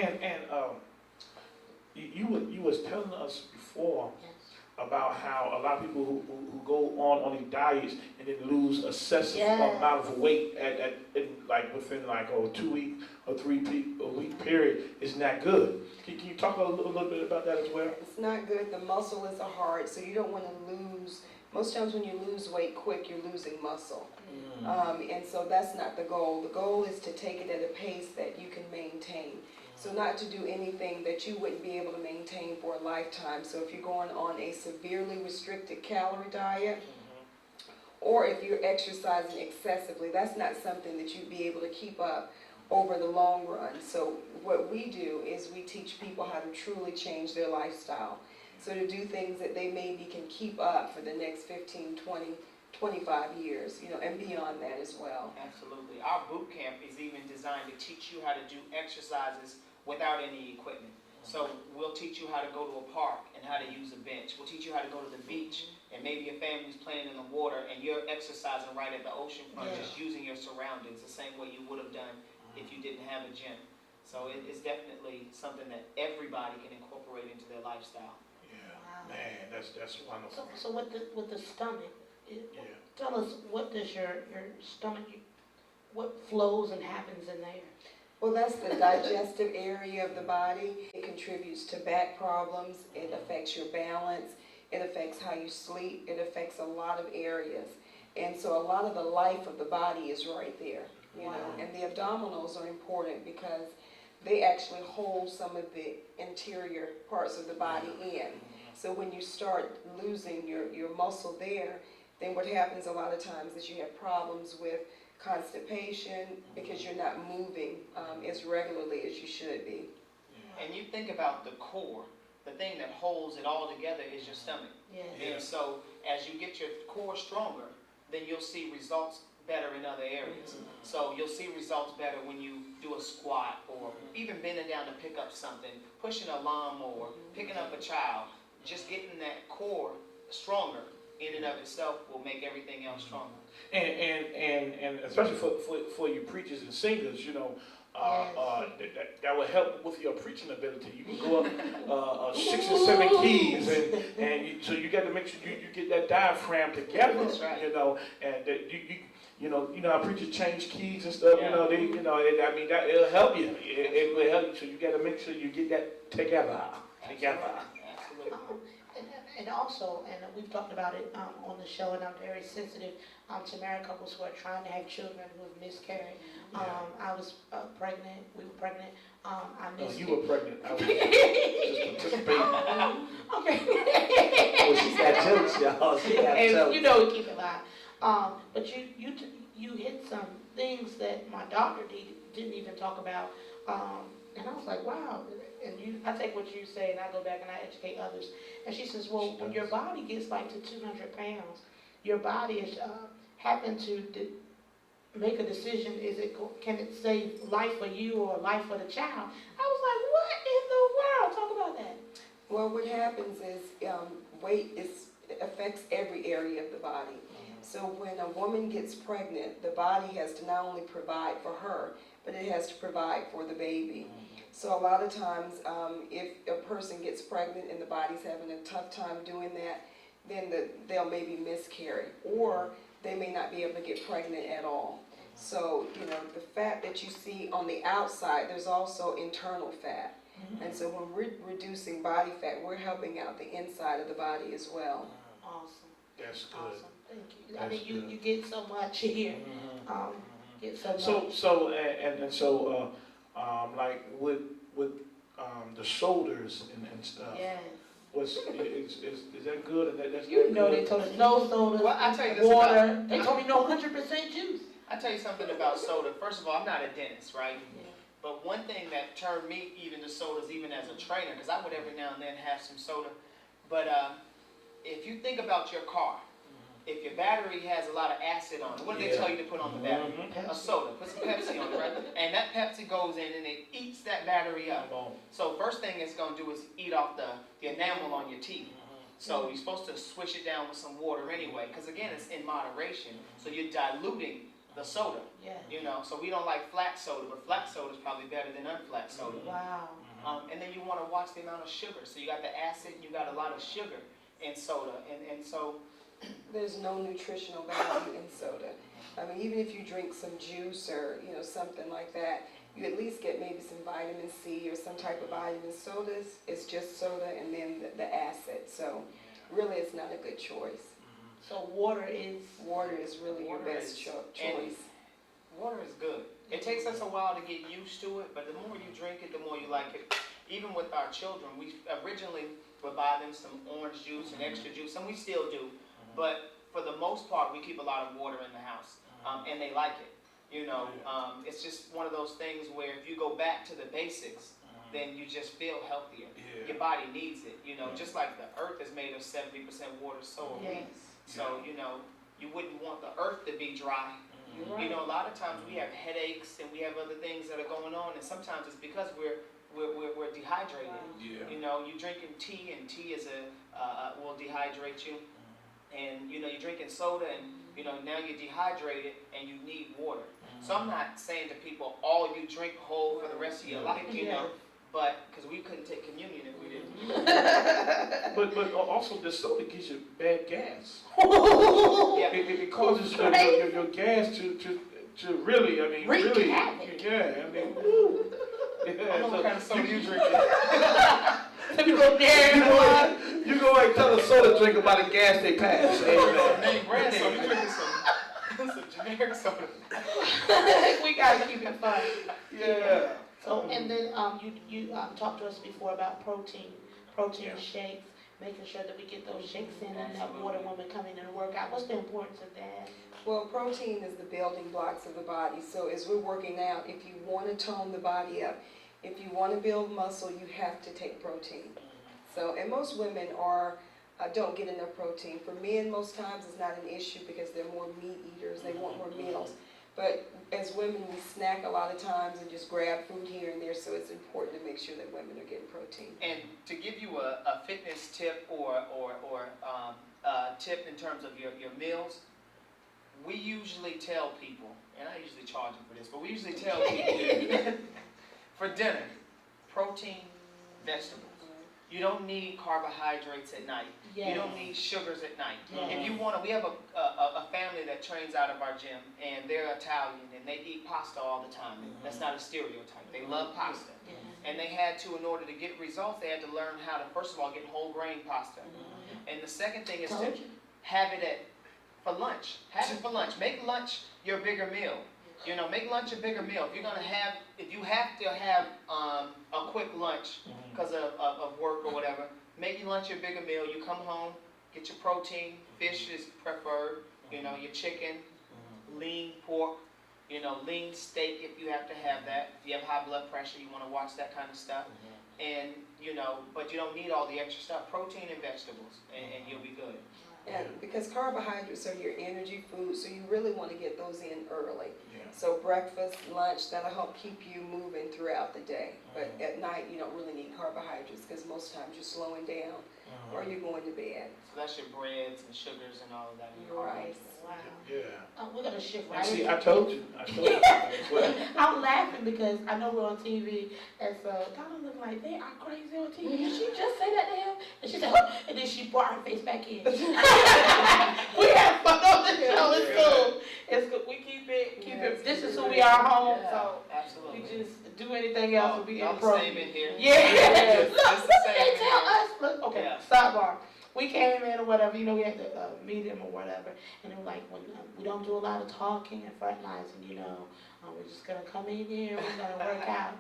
And you was telling us before about how a lot of people who go on these diets and then lose excessive amount of weight like within like a 2 week or 3 week period is not good. Can you talk a little bit about that as well? It's not good. The muscle is the heart, so you don't want to lose. Most times when you lose weight quick, you're losing muscle. And so that's not the goal. The goal is to take it at a pace that you can maintain. So not to do anything that you wouldn't be able to maintain for a lifetime. So if you're going on a severely restricted calorie diet, or if you're exercising excessively, that's not something that you'd be able to keep up over the long run. So what we do is we teach people how to truly change their lifestyle. So to do things that they maybe can keep up for the next 15, 20, 25 years, and beyond that as well. Absolutely. Our boot camp is even designed to teach you how to do exercises without any equipment. So we'll teach you how to go to a park and how to use a bench. We'll teach you how to go to the beach, and maybe your family's playing in the water and you're exercising right at the ocean front, just using your surroundings the same way you would have done if you didn't have a gym. So it's definitely something that everybody can incorporate into their lifestyle. Man, that's wonderful. So with the stomach, tell us, what does your stomach, what flows and happens in there? Well, that's the digestive area of the body. It contributes to back problems. It affects your balance. It affects how you sleep. It affects a lot of areas. And so a lot of the life of the body is right there, you know. And the abdominals are important because they actually hold some of the interior parts of the body in. So when you start losing your muscle there, then what happens a lot of times is you have problems with constipation because you're not moving as regularly as you should be. And you think about the core, the thing that holds it all together is your stomach. And so as you get your core stronger, then you'll see results better in other areas. So you'll see results better when you do a squat, or even bending down to pick up something, pushing a lawnmower, picking up a child. Just getting that core stronger in and of itself will make everything else stronger. And especially for you preachers and singers, that will help with your preaching ability. You can go up 6 and 7 keys, so you got to make sure you get that diaphragm together. That's right. And how preachers change keys and stuff. That it'll help you. It will help you. So you got to make sure you get that together. And also, and we've talked about it on the show, and I'm very sensitive to married couples who are trying to have children who have miscarried. I was pregnant. We were pregnant. I missed. You were pregnant. I was just participating. Okay. Well, she's got jokes, y'all. She got jokes. We keep it live. But you hit some things that my doctor didn't even talk about, and I was like, wow. And I take what you say and I go back and I educate others. And she says, well, when your body gets like to 200 pounds, your body is having to make a decision. Can it save life for you or life for the child? I was like, what in the world? Talk about that. Well, what happens is weight affects every area of the body. So when a woman gets pregnant, the body has to not only provide for her, but it has to provide for the baby. So a lot of times, if a person gets pregnant and the body's having a tough time doing that, then they'll maybe miscarry, or they may not be able to get pregnant at all. So, the fat that you see on the outside, there's also internal fat. And so when we're reducing body fat, we're helping out the inside of the body as well. Awesome. That's good. Awesome. Thank you. You get so much here. Get so much. So like with the shoulders and stuff. Yes. Is that good? That's They good? told us no sodas, Well, I tell you this water. They told me no 100% juice. I tell you something about soda. First of all, I'm not a dentist, right? But one thing that turned me even to sodas, even as a trainer, because I would every now and then have some soda. But if you think about your car, if your battery has a lot of acid on it, what do they tell you to put on the battery? A soda. Put some Pepsi on it, right? And that Pepsi goes in and it eats that battery up. So first thing it's going to do is eat off the enamel on your teeth. So you're supposed to swish it down with some water anyway, because again, it's in moderation. So you're diluting the soda. Yeah. You know, so we don't like flat soda, but flat soda is probably better than unflat soda. Wow. And then you want to watch the amount of sugar. So you got the acid, and you got a lot of sugar in soda, and so There's no nutritional value in soda. I mean, even if you drink some juice or, you know, something like that, you at least get maybe some vitamin C or some type of vitamin. Sodas, it's just soda and then the acid. So really it's not a good choice. So water is. Water is really your Water best is- choice. water is good. It takes us a while to get used to it, but the more you drink it, the more you like it. Even with our children, we originally would buy them some orange juice and extra juice, and we still do. But for the most part, we keep a lot of water in the house, and they like it. You know, it's just one of those things where if you go back to the basics, then you just feel healthier. Your body needs it. You know, just like the earth is made of 70% water, so are we. Yes. So, you know, you wouldn't want the earth to be dry. You're You right. know, a lot of times we have headaches and we have other things that are going on, and sometimes it's because we're dehydrated. Yeah. You know, you're drinking tea, and tea is will dehydrate you. And you know, you're drinking soda, and you know, now you're dehydrated and you need water. So I'm not saying to people, all you drink whole for the rest of your life, you know, but because we couldn't take communion if we didn't. But also the soda gives you bad gas. Yeah. It causes your gas to really, I mean, Wreak really, havoc. yeah, I mean, woo. I Yeah, don't know what kind of soda you drinking. You go there. You go and tell a soda drinker about the gas they pass. Some name brand soda. You drinking some generic soda. We gotta keep it fun. Yeah. So, and then you talked to us before about protein shakes, making sure that we get those shakes in and that water when we come in and work out. What's the importance of that? Well, protein is the building blocks of the body. So as we're working out, if you want to tone the body up, if you want to build muscle, you have to take protein. So, and most women don't get enough protein. For men, most times it's not an issue because they're more meat eaters. They want more meals. But as women, we snack a lot of times and just grab food here and there. So it's important to make sure that women are getting protein. And to give you a fitness tip or tip in terms of your meals, we usually tell people, and I usually charge them for this, but we usually tell people for dinner, protein, vegetables. You don't need carbohydrates at night. Yes. You don't need sugars at night. Yes. If you want to, we have a family that trains out of our gym, and they're Italian, and they eat pasta all the time. That's not a stereotype. They love pasta. And they had to, in order to get results, they had to learn how to, first of all, get whole grain pasta. And the second thing is to have it for lunch. Have it for lunch. Make lunch your bigger meal. You know, make lunch a bigger meal. If you have to have a quick lunch because of work or whatever, make your lunch your bigger meal. You come home, get your protein. Fish is preferred. You know, your chicken, lean pork, you know, lean steak if you have to have that. If you have high blood pressure, you want to watch that kind of stuff. And, you know, but you don't need all the extra stuff. Protein and vegetables, and you'll be good. And because carbohydrates are your energy food, so you really want to get those in early. Yeah. So breakfast, lunch, that'll help keep you moving throughout the day. But at night, you don't really need carbohydrates because most times you're slowing down or you're going to bed. So that's your breads and sugars and all of that. Right. Wow. Yeah. We're gonna shift Now, right see, into I told you. I'm laughing because I know we're on TV, and so Donna looked like they are crazy on TV. Did she just say that to him? And she said, "Huh," and then she brought her face back in. We have fun on the show. It's cool. It's good. We keep it. This is who we are home. So Absolutely. we just do anything else will be Y'all the same inappropriate. in here. Yeah. It's Look, the same they in tell here. us. Look, okay. Yeah. Sidebar. We came in or whatever, you know, we had to meet him or whatever, and they were like, when, we don't do a lot of talking and fraternizing, you know, we're just gonna come in here, we're gonna work out.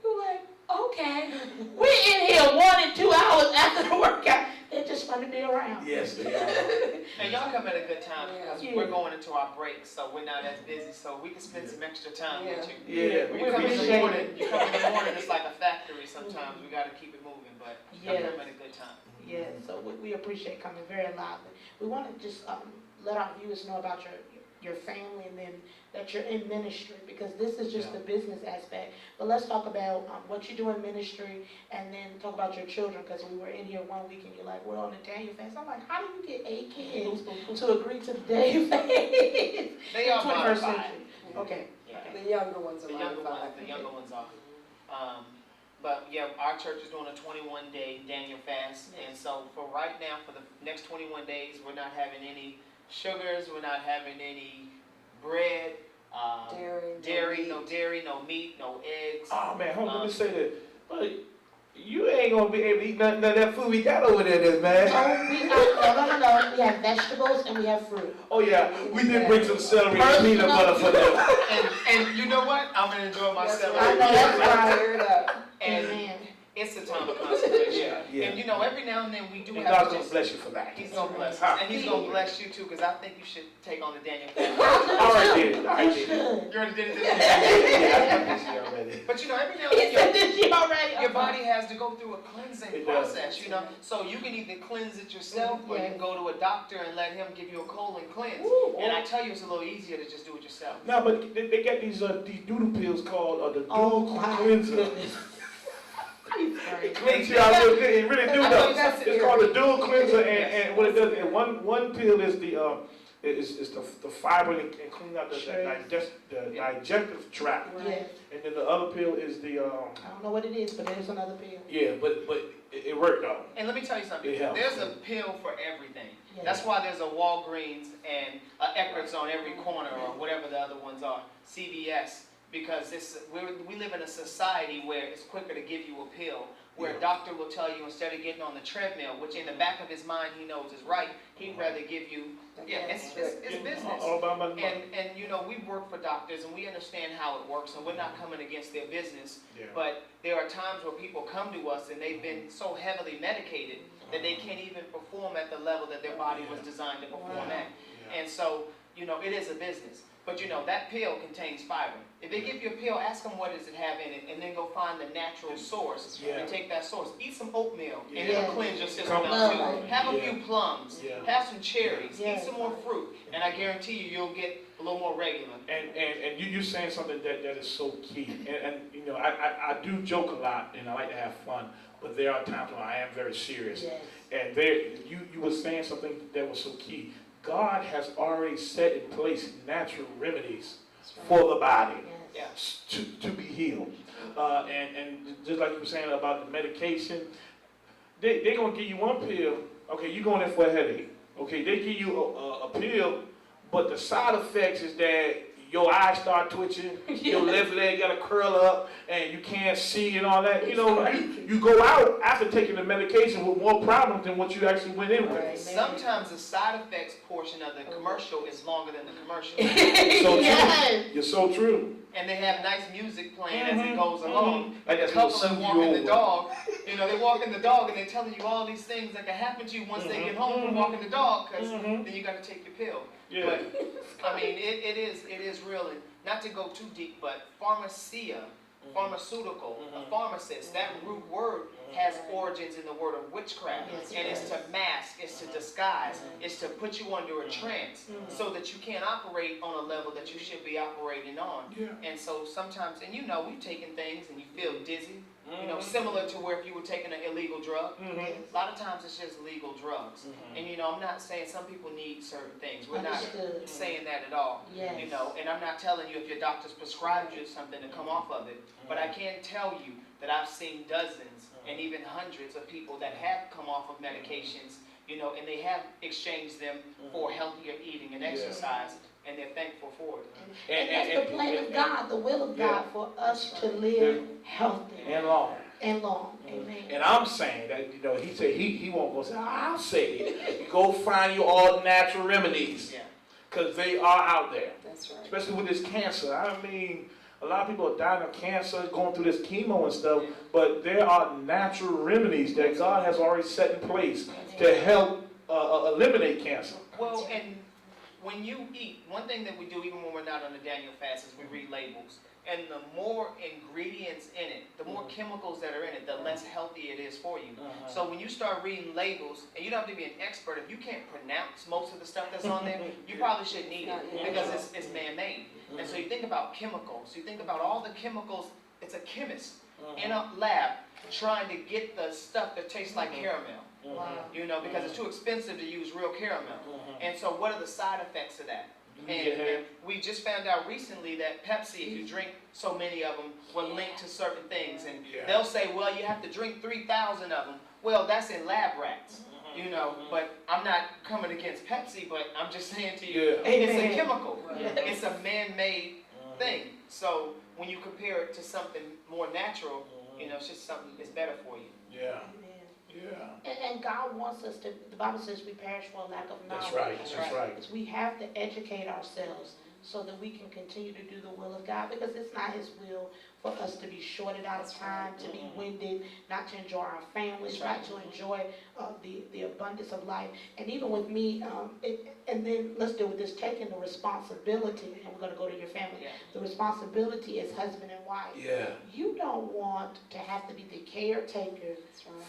We were like, okay, we're in here 1 and 2 hours after the workout, they're just fun to be around. Yes, they are. And y'all come at a good time because Yeah. we're going into our break, so we're not as busy, so we can spend some extra time with you. Yeah. When We you come in the appreciate morning, it. you come in the morning, it's like a factory sometimes. We gotta keep it moving, but y'all Yes. come at a good time. Yeah, so we appreciate coming very loudly. We want to just let our viewers know about your family, and then that you're in ministry, because this is just Yeah. the business aspect. But let's talk about what you do in ministry, and then talk about your children, because we were in here one week and you're like, we're on the Daniel fast. I'm like, how do you get 8 kids to agree to the Daniel fast? They are 21st modified. century. Okay. Yeah. The younger ones are The younger modified. ones are. But yeah, our church is doing a 21-day Daniel fast, and so for right now, for the next 21 days, we're not having any sugars, we're not having any bread, no dairy, no meat, no eggs. Oh man, hold on, let me say that. But you ain't gonna be able to eat none of that food we got over there, then, man. No. We have vegetables and we have fruit. Oh yeah, we did bring some celery and peanut butter for them. And you know what? I'm gonna enjoy my That's celery. right. That's right. Clear it up. And Amen. it's a time of consecration. Yeah. And you know, every now and then we do And have God's to gonna just, bless you for that. He's gonna bless us. And He's gonna bless you too, because I think you should take on the Daniel fast. I already did it. I You already did it. should. You already did it this Yeah, I did it already. But you know, every now and He then said this year already. your body has to go through a cleansing It does. process, you know. So you can either cleanse it yourself, or you can go to a doctor and let him give you a colon cleanse. Woo. And I tell you, it's a little easier to just do it yourself. No, but they got these doodle pills called the Oh dual my cleanser. goodness. It cleans you out real good. It really do I though. think that's It's called the dual cleanser, Yes. and what it does, and one pill is the fiber and clean out the digestive tract, Yes. and then the other pill is the I don't know what it is, but there's another pill. yeah, but it worked though. And let me tell you something. It helps. There's a pill for everything. Yes. That's why there's a Walgreens and a Eckert's on every corner, or whatever the other ones are, CVS, because we live in a society where it's quicker to give you a pill, where Yeah. a doctor will tell you, instead of getting on the treadmill, which in the back of his mind he knows is right, he'd rather give you, it's business. All about money. And you know, we work for doctors and we understand how it works, and we're not coming against their business, Yeah. but there are times where people come to us and they've been so heavily medicated that they can't even perform at the level that their body was designed to perform at. Yeah. And so, you know, it is a business. But you know, that pill contains fiber. If they give you a pill, ask them what does it have in it, and then go find the natural source Yeah. and take that source. Eat some oatmeal, and Yeah. it'll cleanse your system Come out on. too. Have a Yeah. few plums, Yeah. have some cherries, Yeah. eat some more fruit, and I guarantee you'll get a little more regular. And you're saying something that is so key. And you know, I do joke a lot and I like to have fun, but there are times when I am very serious. Yes. And you were saying something that was so key. God has already set in place natural remedies for the body Yes. Yeah. to be healed. And just like you were saying about the medication, they're going to give you one pill. Okay, you're going in for a headache. Okay, they give you a pill, but the side effects is that your eyes start twitching, your left leg got to curl up, and you can't see and all that. You know, you go out after taking the medication with more problems than what you actually went in with. Right. Sometimes the side effects portion of the commercial is longer than the commercial. So Yes. true. You're so true. And they have nice music playing as it Mhm, goes along. Like The that's couple what that soothe walking you the over. dog, you know, they walking the dog and they're telling you all these things that can happen to you once they get home from walking the dog, because Mhm. then you got to take your pill. Yeah. But I mean, it is real. And not to go too deep, but pharmaceutical, a pharmacist, that root word has origins in the word of witchcraft. Yes, And it's to mask, it's to disguise, it's to put you under a trance so that you can't operate on a level that you should be operating on. Yeah. And so sometimes, and you know, we've taken things and you feel dizzy, you know, similar to where if you were taking an illegal drug. A lot of times it's just legal drugs. And you know, I'm not saying some people need certain things. We're not Understood. saying that at all. Yes. You know, and I'm not telling you if your doctor's prescribed you something to come off of it. But I can tell you that I've seen dozens and even hundreds of people that have come off of medications, you know, and they have exchanged them for healthier eating and exercise, and they're thankful for it. And that's the plan of God, the will of God for us to live healthy And long. and long. Amen. And I'm saying that, you know, he said he won't go say, I'll say it. You go find your all natural remedies. Yeah. Because they are out there. That's right. Especially with this cancer. I mean, a lot of people are dying of cancer, going through this chemo and stuff, but there are natural remedies that God has already set in place to help eliminate cancer. Well, and when you eat, one thing that we do even when we're not on the Daniel fast is we read labels. And the more ingredients in it, the more chemicals that are in it, the less healthy it is for you. So when you start reading labels, and you don't have to be an expert, if you can't pronounce most of the stuff that's on there, you probably shouldn't eat it because it's man-made. And so you think about chemicals, you think about all the chemicals, it's a chemist in a lab trying to get the stuff that tastes like caramel. You know, because it's too expensive to use real caramel. And so what are the side effects of that? And we just found out recently that Pepsi, if you drink so many of them, will link to certain things. And they'll say, well, you have to drink 3,000 of them. Well, that's in lab rats, you know. But I'm not coming against Pepsi, but I'm just saying to you, it's a chemical. It's a man-made thing. So when you compare it to something more natural, you know, it's just something that's better for you. Yeah. Yeah. And God wants us to, the Bible says we perish for a lack of knowledge. That's right. That's right. Because we have to educate ourselves so that we can continue to do the will of God, because it's not His will for us to be shorted out of time, to be winded, not to enjoy our families, not to enjoy the abundance of life. And even with me, and then let's deal with this, taking the responsibility, and we're going to go to your family, the responsibility as husband and wife. Yeah. You don't want to have to be the caretaker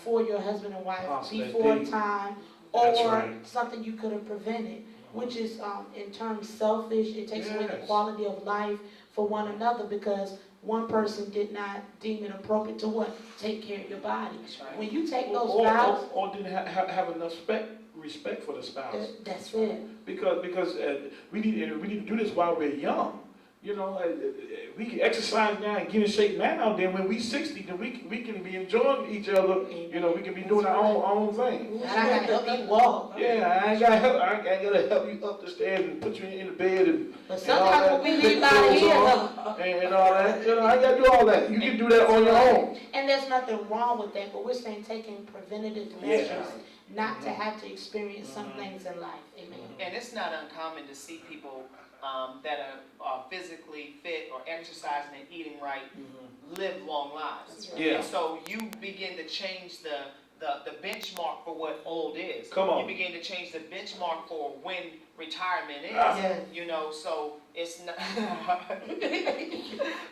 for your husband and wife Constantly. before time, That's or right. something you could have prevented, which is in terms selfish. It takes away the Yes. quality of life for one another, because one person did not deem it appropriate to what? Take care of your body. When you take those vows, Or didn't have enough respect for the spouse. that's it. Because we need to do this while we're young. You know, we can exercise now and get in shape now. Then when we 60, then we can be enjoying each other. You know, we can be doing our own thing. And I gotta help you walk. Yeah, I ain't gotta help you up the stairs and put you in the bed and. But and all sometimes that, when we put leave out of clothes here, on and all that. You know, I ain't gotta do all that. You can do that on your own. and there's nothing wrong with that, but we're saying taking preventative measures, not to have to experience some things in life. Amen. And it's not uncommon to see people that are physically fit or exercising and eating right live long lives. Yeah. And so you begin to change the benchmark for what old is. Come on. You begin to change the benchmark for when retirement is. Yeah. You know, so it's not.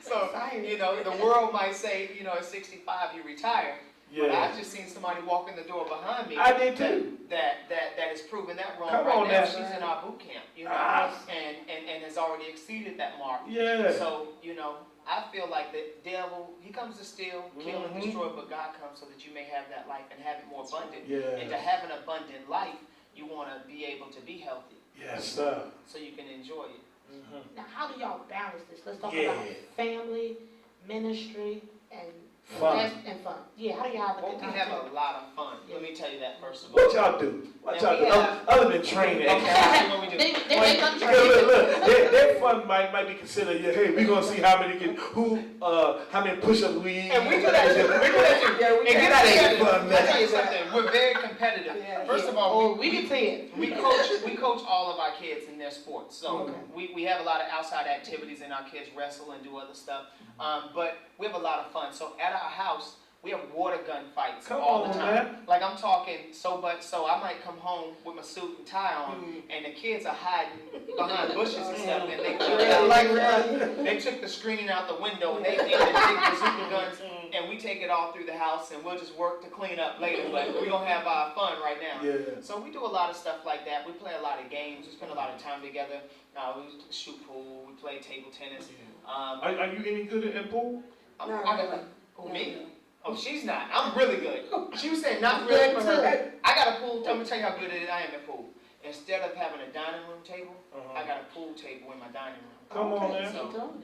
So, you know, the world might say, you know, at 65 you retire. But Yeah. I've just seen somebody walk in the door behind me. I did too. That has proven that wrong. Come right on now. now. She's in our boot camp, you know, and has already exceeded that mark. Yeah. So, you know, I feel like the devil, he comes to steal, kill, and destroy, but God comes so that you may have that life and have it more abundant. Yeah. And to have an abundant life, you want to be able to be healthy. Yes, sir. So you can enjoy it. Now, how do y'all balance this? Let's talk Yeah. about family, ministry, and Fun. and fun. Yeah, how do y'all have a Well, good we time? have a lot of fun. Let me tell you that first of all. What y'all do? What Now y'all we do? have- Other than training. Okay, I'll tell you what we do. They make them Because look, that fun might be considered. Yeah, hey, we're gonna see how many how many push-ups we. And we do that too. We do that too. Yeah, we And do get that. out That of ain't fun, man. I'll tell you something. We're very competitive. Yeah. First of all, we can see it. we coach all of our kids in their sports. So we have a lot of outside activities, and our kids wrestle and do other stuff. But we have a lot of fun. So at our house, we have water gun fights Come all on, the time. man. Like I'm talking so I might come home with my suit and tie on, and the kids are hiding behind bushes and stuff, and they took the screening out the window, and they aimed the big bazooka guns, and we take it all through the house, and we'll just work to clean up later, but we're gonna have fun right now. Yeah. So we do a lot of stuff like that. We play a lot of games. We spend a lot of time together. We shoot pool. We play table tennis. Are you any good at pool? Me? Oh, she's not. I'm really good. She was saying not really for her. I got a pool. I'm gonna tell you how good I am at pool. Instead of having a dining room table, I got a pool table in my dining room. Come on, man. So,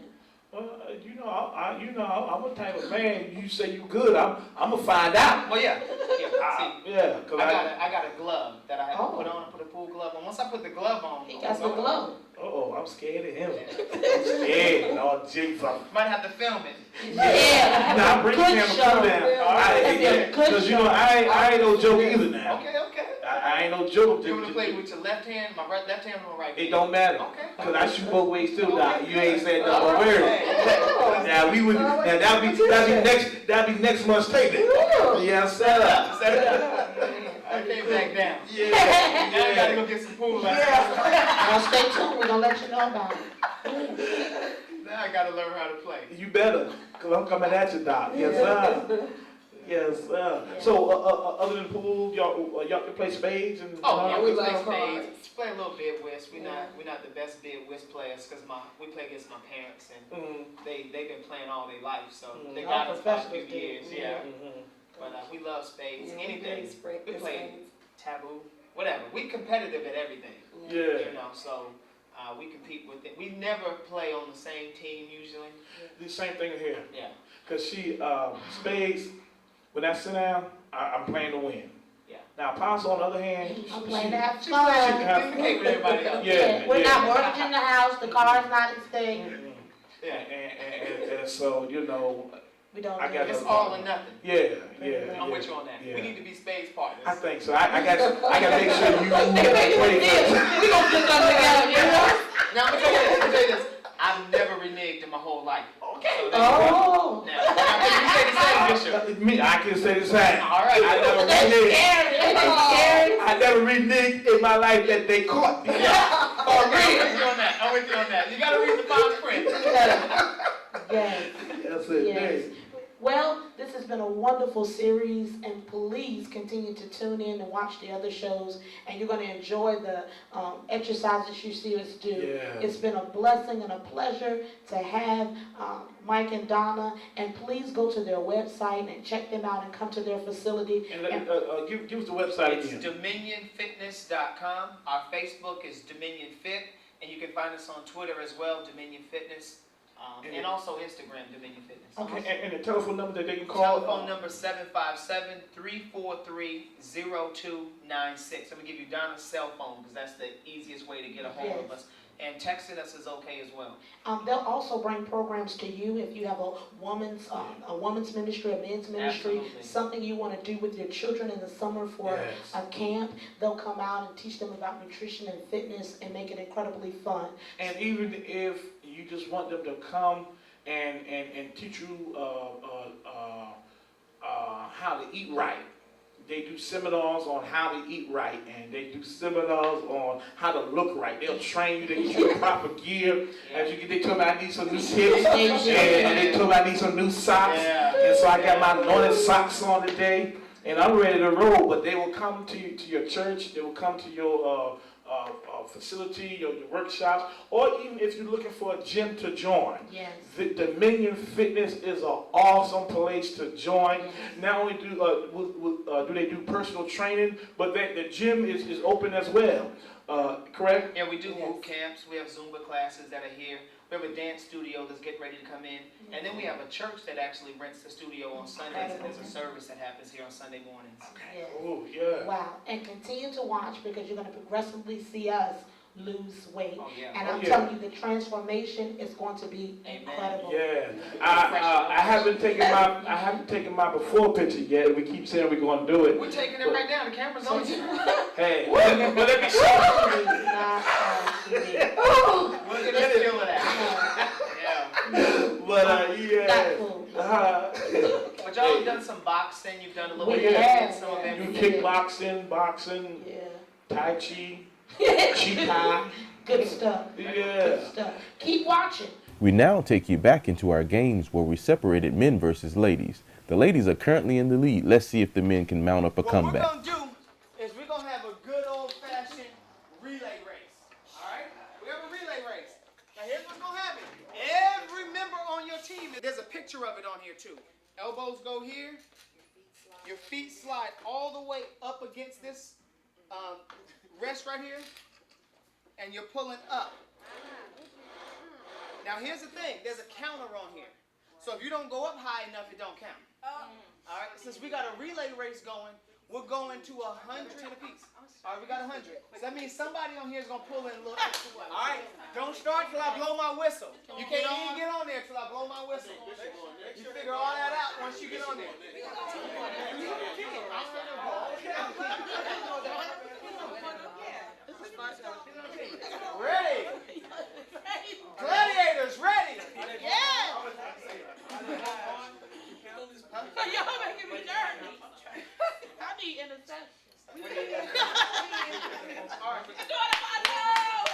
I'm a type of man. You say you good, I'm gonna find out. well, yeah. See, Cause I got a glove that I have to put on. I put a pool glove on. Once I put the glove on, He got the glove. I'm scared of him. I'm scared. Oh, Jesus. might have to film it. Yeah. Nah, bring the Good camera. show. Come down. Cause you know I ain't no joke either now. Okay. I ain't no joke. You want to play with your left hand, my left hand or my right hand? It don't matter. Okay. Cause I shoot both ways too. Now Okay, you ain't said no All word. right. Now we would. Now that'd be next month's taping. Yeah, set up. Set it up. I came back down. Yeah. Now I gotta go get some pool lessons. Now stay tuned. We're gonna let you know about it. Nah, Now I gotta learn how to play. You better, because I'm coming at you, Doc. Yes, sir. Yes, sir. So, other than pool, y'all can play spades and. Oh yeah, we we play love spades. cards. Play a little bid whist. We're Yeah. not the best bid whist players because we play against my parents and Mm, they've been playing all their life, so they Mhm. got All us for a few professionals do. years. Yeah, mhm. but we love spades. Yeah, Anything. great We play spades. taboo, whatever. We competitive at everything. Yeah. You know, so we compete with it. We never play on the same team usually. The same thing here. Yeah. Because spades, when I sit down, I'm playing to win. Yeah. Now, Apostle, on the other hand, I'm playing to have She fun. communicate with everybody else. Yeah. We're not mortgaging the house, the car's not at stake. Mhm. Yeah. And so, We don't I do got it. It's all or nothing. yeah. I'm with you on that. Yeah. We need to be spades partners. I think so. I got to make sure you play We gonna put something together, you know? Now I'm gonna tell you this. I've never reneged in my whole life. Okay. So there you go. Oh. Now, you say the same, Bishop. Me, I can say the same. All right. I never That's reneged. scary. That's scary. I never reneged in my life that they caught me. I'm with you on that. I'm with you on that. You gotta read the fine print. Yes. That's it. Yes. Well, this has been a wonderful series, and please continue to tune in and watch the other shows, and you're going to enjoy the exercises you see us do. Yeah. It's been a blessing and a pleasure to have Mike and Donna, and please go to their website and check them out and come to their facility. And give us the website It's again. dominionfitness.com. Our Facebook is Dominion Fit, and you can find us on Twitter as well, Dominion Fitness, and also Instagram, Dominion Fitness. Okay, and the telephone number that they can call? Telephone number 757-343-0296. I'm gonna give you Donna's cell phone because that's the easiest way to get a hold of us. And texting us is okay as well. They'll also bring programs to you if you have a woman's ministry, a men's ministry, Absolutely. something you want to do with your children in the summer for Yes. a camp. They'll come out and teach them about nutrition and fitness and make it incredibly fun. And even if you just want them to come and teach you how to eat right, they do seminars on how to eat right, and they do seminars on how to look right. They'll train you, they get you the proper gear. As you get, they tell me I need some new tips, and they tell me I need some new socks. Yeah. And so I got my anointed socks on today, and I'm ready to roll. But they will come to your church, they will come to your facility, your workshops, or even if you're looking for a gym to join. Yes. The Dominion Fitness is an awesome place to join. Not only do they do personal training, but the gym is open as well. Correct? Yeah, we do boot camps. We have Zumba classes that are here. We have a dance studio that's getting ready to come in. And then we have a church that actually rents the studio on Sundays, and there's a service that happens here on Sunday mornings. Yes. Oh, yeah. Wow. And continue to watch because you're going to progressively see us lose weight. Oh, yeah. And Oh, I'm yeah. telling you, the transformation is going to be Amen. incredible. Yeah. I haven't taken my before picture yet. We keep saying we're going to do it. We're taking it right now. The camera's on you. Hey, but let me show you. Look at this feel of that. Yeah. But Not yeah. cool. But y'all have done some boxing. You've done a little We bit have, some of yeah. You everything. kickboxing, boxing, Yeah. Tai Chi, Chi Tai. Good stuff. Yeah. Good stuff. Keep watching. We now take you back into our games where we separated men versus ladies. The ladies are currently in the lead. Let's see if the men can mount up a What comeback. we're going to do is we're going to have a good old-fashioned relay race. All right? We have a relay race. Now, here's what's going to happen. Every member on your team, there's a picture of it on here, too. Elbows go here. Your feet slide all the way up against this rest right here. And you're pulling up. Now, here's the thing. There's a counter on here. So if you don't go up high enough, it don't count. All right? Since we got a relay race going, we're going to 100 apiece. All right, we got 100. So that means somebody on here is going to pull in a little extra. All right? Don't start till I blow my whistle. You can't even get on there till I blow my whistle. You figure all that out once you get on there. Ready? Gladiators, ready? Yeah. Y'all making me dirty. I need intercession. All right. Daughter, my love.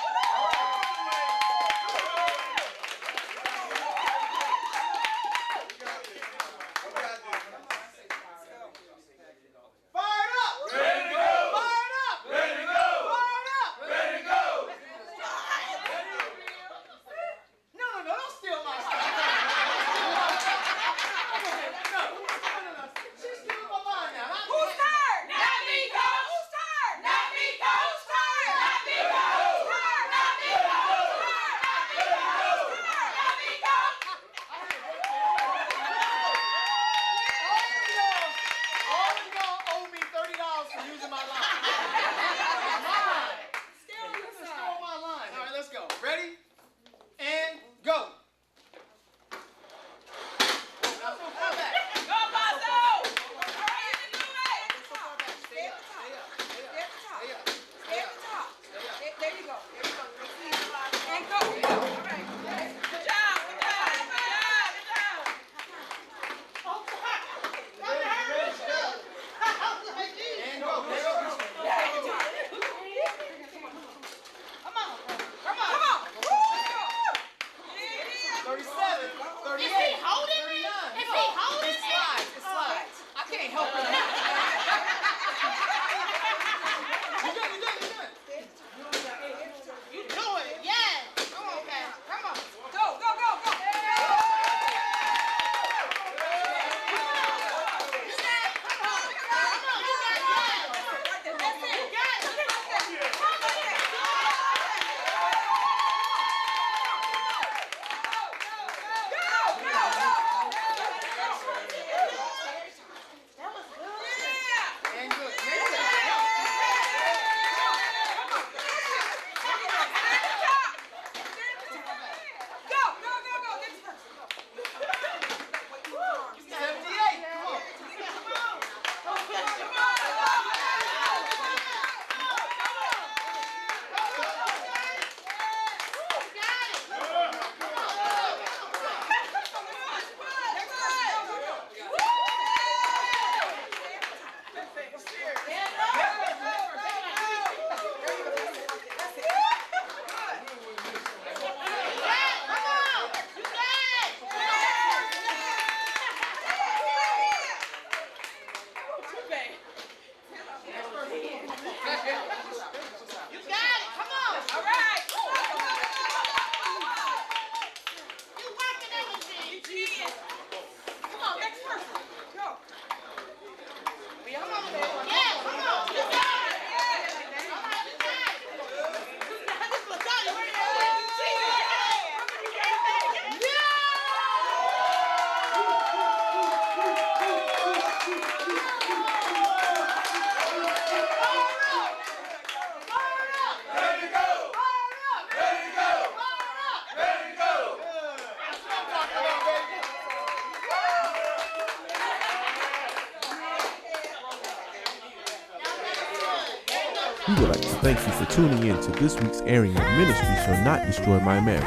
We would like to thank you for tuning in to this week's airing of Ministries Shall Not Destroy My Marriage.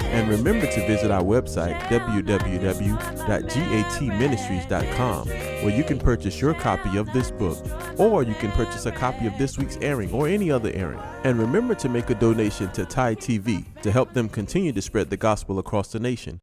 And remember to visit our website, www.gatministries.com, where you can purchase your copy of this book, or you can purchase a copy of this week's airing or any other airing. And remember to make a donation to Tide TV to help them continue to spread the gospel across the nation.